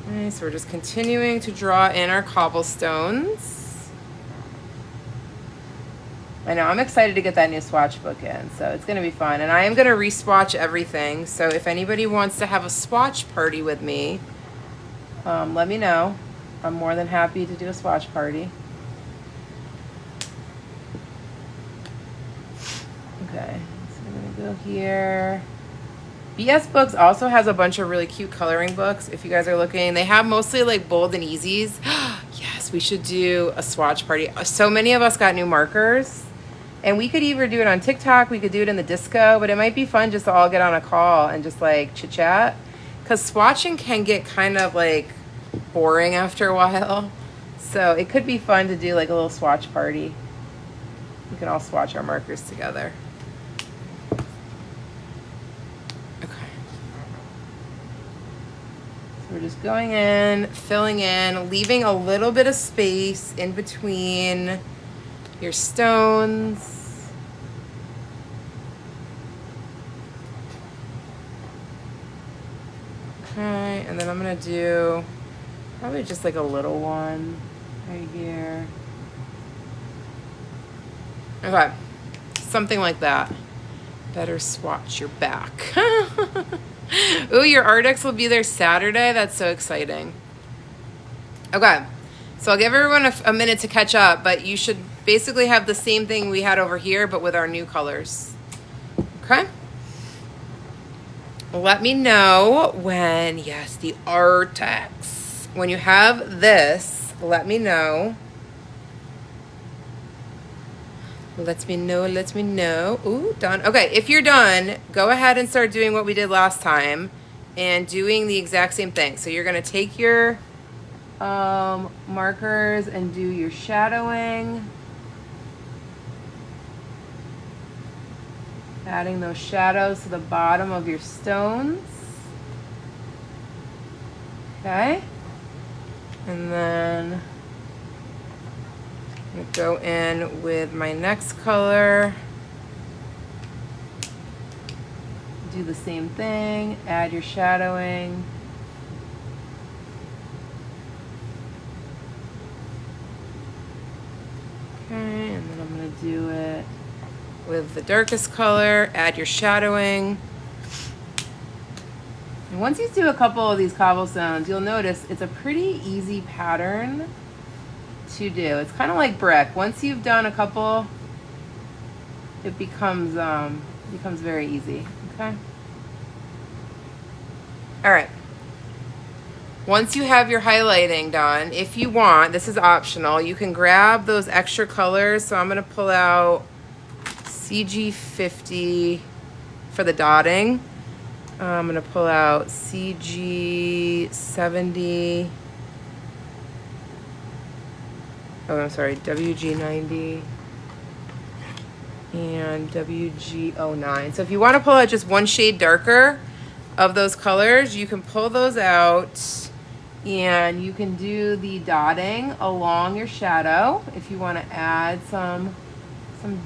Speaker 2: Okay, so we're just continuing to draw in our cobblestones. I know, I'm excited to get that new swatch book in, so it's going to be fun. And I am going to re-swatch everything, so if anybody wants to have a swatch party with me, let me know. I'm more than happy to do a swatch party. Okay, so I'm gonna go here. BS Books also has a bunch of really cute coloring books. If you guys are looking, they have mostly like bold and easies. Yes, we should do a swatch party. So many of us got new markers, and we could either do it on TikTok, we could do it in the disco, but it might be fun just to all get on a call and just like chit chat, because swatching can get kind of like boring after a while. So it could be fun to do like a little swatch party. We can all swatch our markers together. We're just going in, filling in, leaving a little bit of space in between your stones. Okay, and then I'm gonna do probably just like a little one right here. Okay, something like that. Better swatch your back. Ooh, your Ardex will be there Saturday. That's so exciting. Okay, so I'll give everyone a minute to catch up, but you should basically have the same thing we had over here, but with our new colors. Okay? Let me know when, yes, the Ardex. When you have this, let me know. Let me know. Ooh, done. Okay, if you're done, go ahead and start doing what we did last time and doing the exact same thing. So you're going to take your markers and do your shadowing. Adding those shadows to the bottom of your stones. Okay. And then I'm gonna go in with my next color. Do the same thing, add your shadowing. Okay, and then I'm gonna do it with the darkest color, add your shadowing. And once you do a couple of these cobblestones, you'll notice it's a pretty easy pattern to do. It's kind of like brick. Once you've done a couple, it becomes very easy. Okay. All right. Once you have your highlighting done, if you want, this is optional, you can grab those extra colors. So I'm going to pull out CG50 for the dotting. I'm going to pull out CG70. Oh, I'm sorry, WG90 and WG09. So if you want to pull out just one shade darker of those colors, you can pull those out and you can do the dotting along your shadow if you want to add some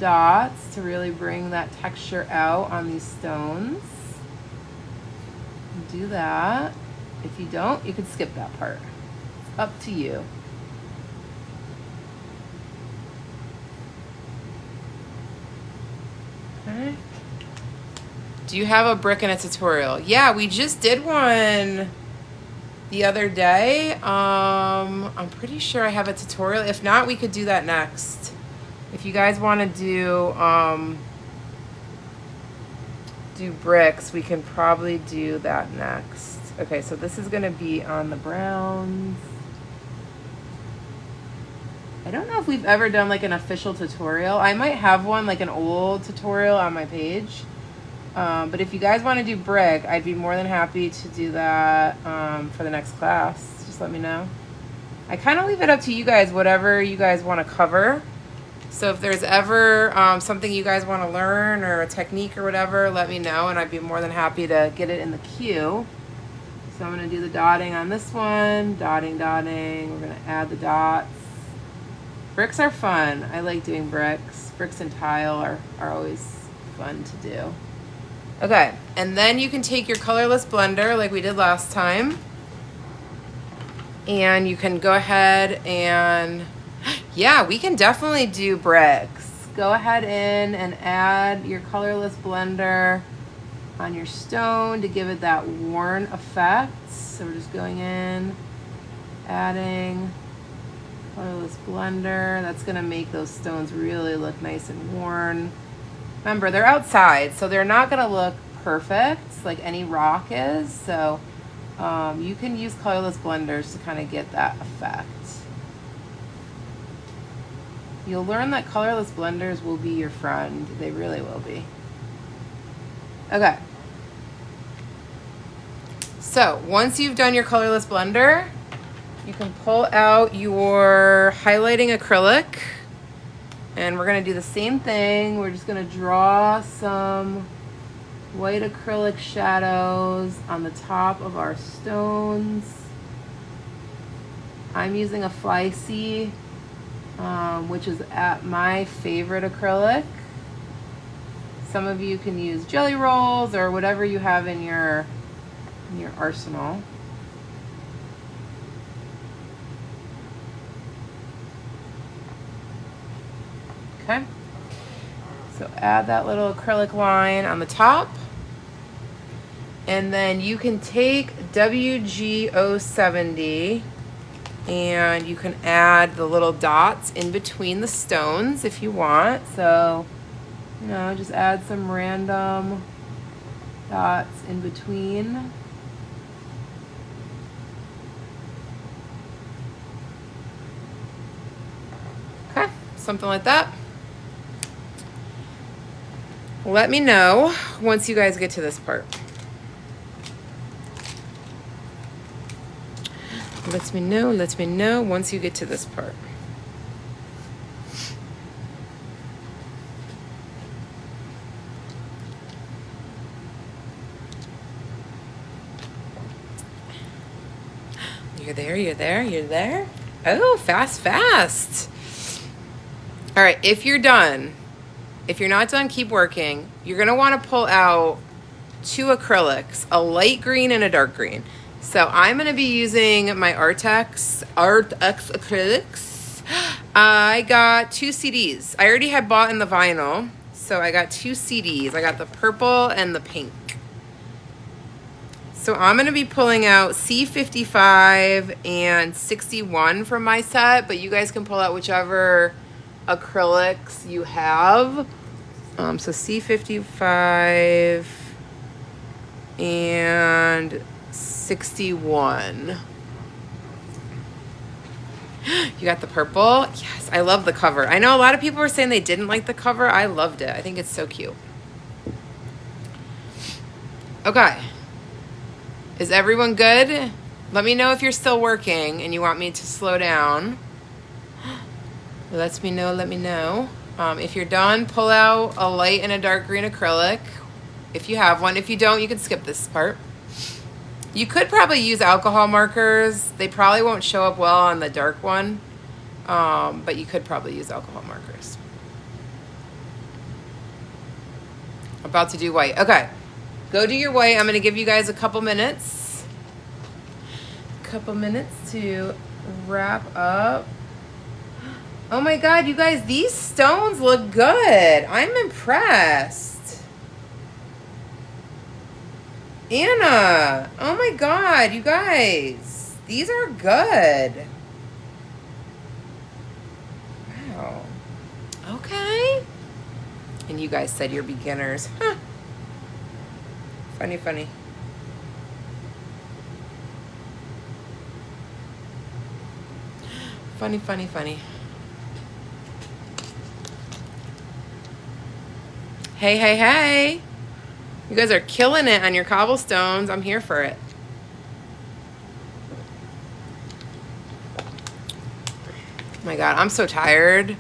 Speaker 2: dots to really bring that texture out on these stones. Do that. If you don't, you can skip that part. It's up to you. Okay. Do you have a brick in a tutorial? Yeah, we just did one the other day. I'm pretty sure I have a tutorial. If not, we could do that next. If you guys want to do bricks, we can probably do that next. Okay, so this is going to be on the browns. I don't know if we've ever done like an official tutorial. I might have one, like an old tutorial on my page. But if you guys want to do brick, I'd be more than happy to do that for the next class. Just let me know. I kind of leave it up to you guys, whatever you guys want to cover. So if there's ever something you guys want to learn or a technique or whatever, let me know and I'd be more than happy to get it in the queue. So I'm going to do the dotting on this one. Dotting. We're going to add the dots. Bricks are fun. I like doing bricks. Bricks and tile are always fun to do. Okay, and then you can take your colorless blender like we did last time. And you can go ahead and, yeah, we can definitely do bricks. Go ahead in and add your colorless blender on your stone to give it that worn effect. So we're just going in, adding colorless blender. That's gonna make those stones really look nice and worn. Remember, they're outside, so they're not gonna look perfect like any rock is. So you can use colorless blenders to kind of get that effect. You'll learn that colorless blenders will be your friend. They really will be. Okay. So once you've done your colorless blender, you can pull out your highlighting acrylic, and we're gonna do the same thing. We're just gonna draw some white acrylic shadows on the top of our stones. I'm using a Fly C, which is my favorite acrylic. Some of you can use jelly rolls or whatever you have in your arsenal. Okay, so add that little acrylic line on the top, and then you can take WG-070 and you can add the little dots in between the stones if you want. So, you know, just add some random dots in between. Okay, something like that. Let me know once you guys get to this part. Let me know once you get to this part. You're there. Oh, fast. All right, if you're done, if you're not done, keep working. You're gonna wanna pull out 2 acrylics, a light green and a dark green. So I'm gonna be using my Artex acrylics. I got 2 CDs. I already had bought in the vinyl, so I got 2 CDs. I got the purple and the pink. So I'm gonna be pulling out C55 and 61 from my set, but you guys can pull out whichever acrylics you have. So C55 and 61. You got the purple? Yes, I love the cover. I know a lot of people were saying they didn't like the cover. I loved it. I think it's so cute. Okay. Is everyone good? Let me know if you're still working and you want me to slow down. Let me know. If you're done, pull out a light and a dark green acrylic if you have one. If you don't, you can skip this part. You could probably use alcohol markers. They probably won't show up well on the dark one, but you could probably use alcohol markers. About to do white. Okay, go do your white. I'm going to give you guys a couple minutes. To wrap up. Oh my God, you guys, these stones look good. I'm impressed. Anna, oh my God, you guys, these are good. Wow. Okay. And you guys said you're beginners. Huh. Funny. Funny. Hey. You guys are killing it on your cobblestones. I'm here for it. Oh my God, I'm so tired.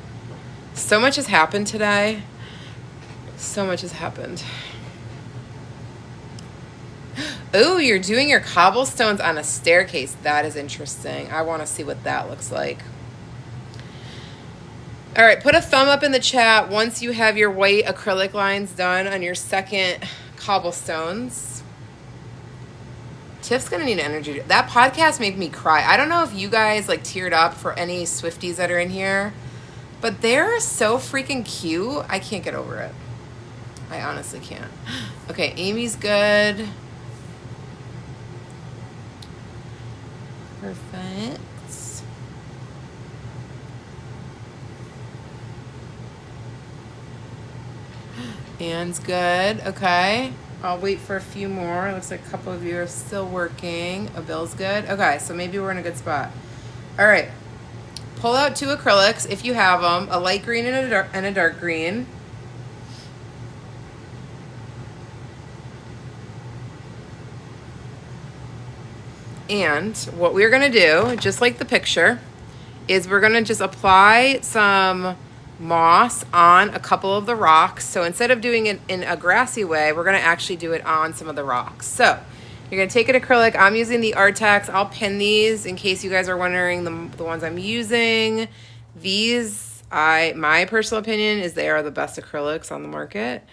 Speaker 2: So much has happened today. Oh, you're doing your cobblestones on a staircase. That is interesting. I want to see what that looks like. All right, put a thumb up in the chat once you have your white acrylic lines done on your second cobblestones. Tiff's gonna need an energy. That podcast made me cry. I don't know if you guys like teared up for any Swifties that are in here, but they're so freaking cute. I can't get over it. I honestly can't. Okay, Amy's good. Perfect. Anne's good. Okay. I'll wait for a few more. Looks like a couple of you are still working. Bill's good. Okay, so maybe we're in a good spot. All right. Pull out 2 acrylics if you have them, a light green and a dark green. And what we're going to do, just like the picture, is we're going to just apply some moss on a couple of the rocks. So instead of doing it in a grassy way, we're going to actually do it on some of the rocks. So you're going to take an acrylic. I'm using the Artex. I'll pin these in case you guys are wondering the ones I'm using. These, my personal opinion is they are the best acrylics on the market.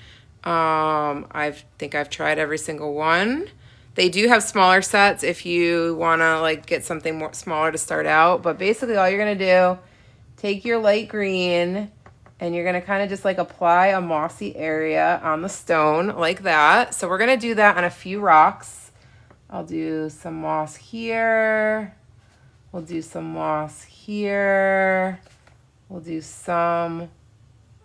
Speaker 2: I think I've tried every single one. They do have smaller sets if you want to like get something more smaller to start out. But basically all you're going to do, take your light green and you're going to kind of just like apply a mossy area on the stone like that. So we're going to do that on a few rocks. I'll do some moss here. We'll do some moss here. We'll do some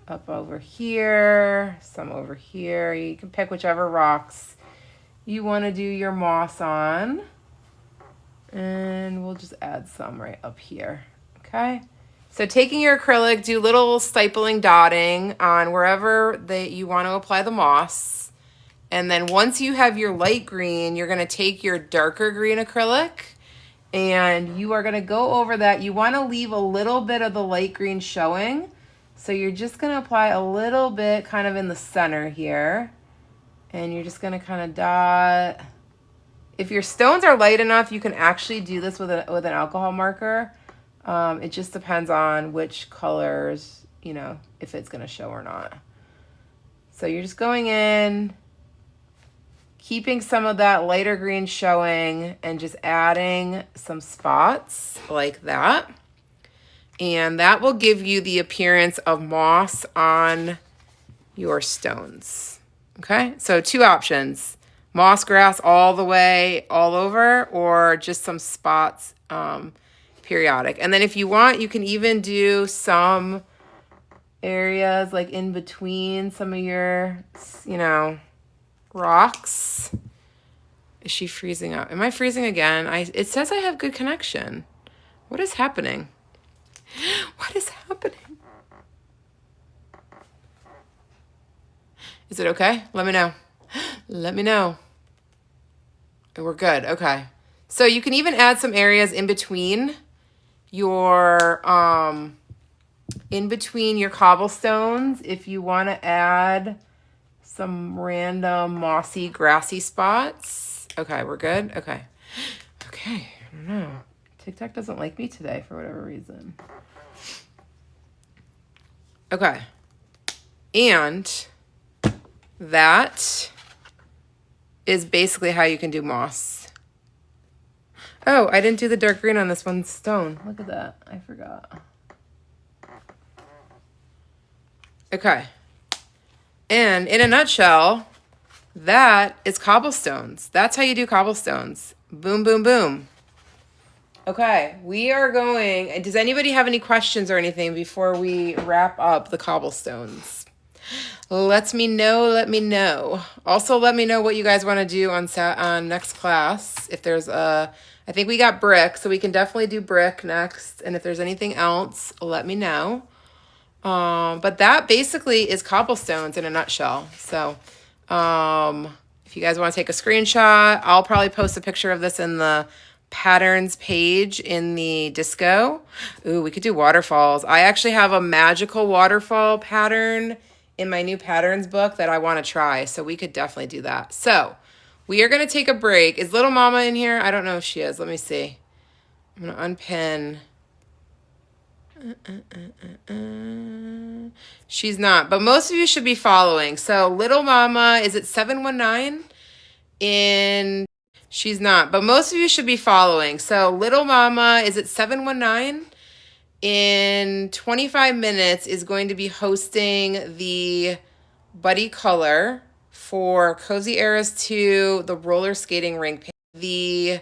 Speaker 2: up over here, some over here. You can pick whichever rocks you want to do your moss on. And we'll just add some right up here. Okay. So taking your acrylic, do little stippling dotting on wherever that you want to apply the moss. And then once you have your light green, you're going to take your darker green acrylic and you are going to go over that. You want to leave a little bit of the light green showing. So you're just going to apply a little bit kind of in the center here. And you're just going to kind of dot. If your stones are light enough, you can actually do this with an alcohol marker. It just depends on which colors, you know, if it's going to show or not. So you're just going in, keeping some of that lighter green showing and just adding some spots like that. And that will give you the appearance of moss on your stones. Okay, so 2 options. Moss grass all the way, all over, or just some spots periodic. And then if you want, you can even do some areas like in between some of your, you know, rocks. Is she freezing up? Am I freezing again? It says I have good connection. What is happening? What is happening? Is it okay? Let me know. Let me know. We're good. Okay. So you can even add some areas in between your cobblestones if you want to add some random mossy, grassy spots. Okay, we're good. Okay. Okay. I don't know. TikTok doesn't like me today for whatever reason. Okay. And that is basically how you can do moss. Oh, I didn't do the dark green on this one stone. Look at that. I forgot. Okay. And in a nutshell, that is cobblestones. That's how you do cobblestones. Boom, boom, boom. Okay, we are going. Does anybody have any questions or anything before we wrap up the cobblestones? Let me know. Also, let me know what you guys want to do on next class. If there's I think we got brick, so we can definitely do brick next. And if there's anything else, let me know. But that basically is cobblestones in a nutshell. So, if you guys want to take a screenshot, I'll probably post a picture of this in the patterns page in the disco. Ooh, we could do waterfalls. I actually have a magical waterfall pattern in my new patterns book that I want to try. So we could definitely do that. So we are going to take a break. Is little mama in here? I don't know if she is. Let me see. I'm going to unpin. She's not, but most of you should be following. So little mama is at 719 in... She's not, but most of you should be following. So little mama is at 719 in 25 minutes is going to be hosting the Buddy Color for Cozy Eras 2, the roller skating rink. The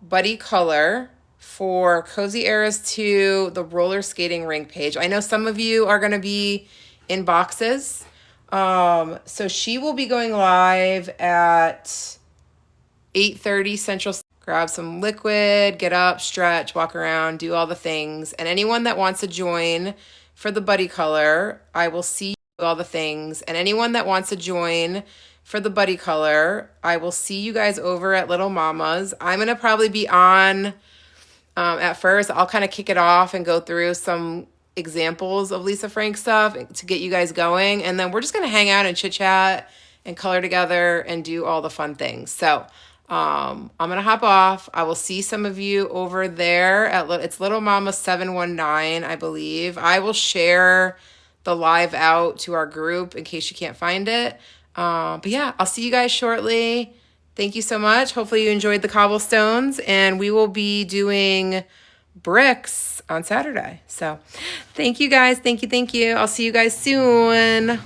Speaker 2: Buddy Color for Cozy Eras 2, the roller skating rink page. I know some of you are going to be in boxes. So she will be going live at 8:30 Central. Grab some liquid, get up, stretch, walk around, do all the things. And anyone that wants to join for the buddy color, I will see you all the things. And anyone that wants to join for the buddy color, I will see you guys over at Little Mama's. I'm going to probably be on at first. I'll kind of kick it off and go through some examples of Lisa Frank stuff to get you guys going. And then we're just going to hang out and chit chat and color together and do all the fun things. So I'm going to hop off. I will see some of you over there at it's Little Mama 719, I believe. I will share the live out to our group in case you can't find it. But yeah, I'll see you guys shortly. Thank you so much. Hopefully you enjoyed the cobblestones, and we will be doing bricks on Saturday. So thank you guys. Thank you. I'll see you guys soon.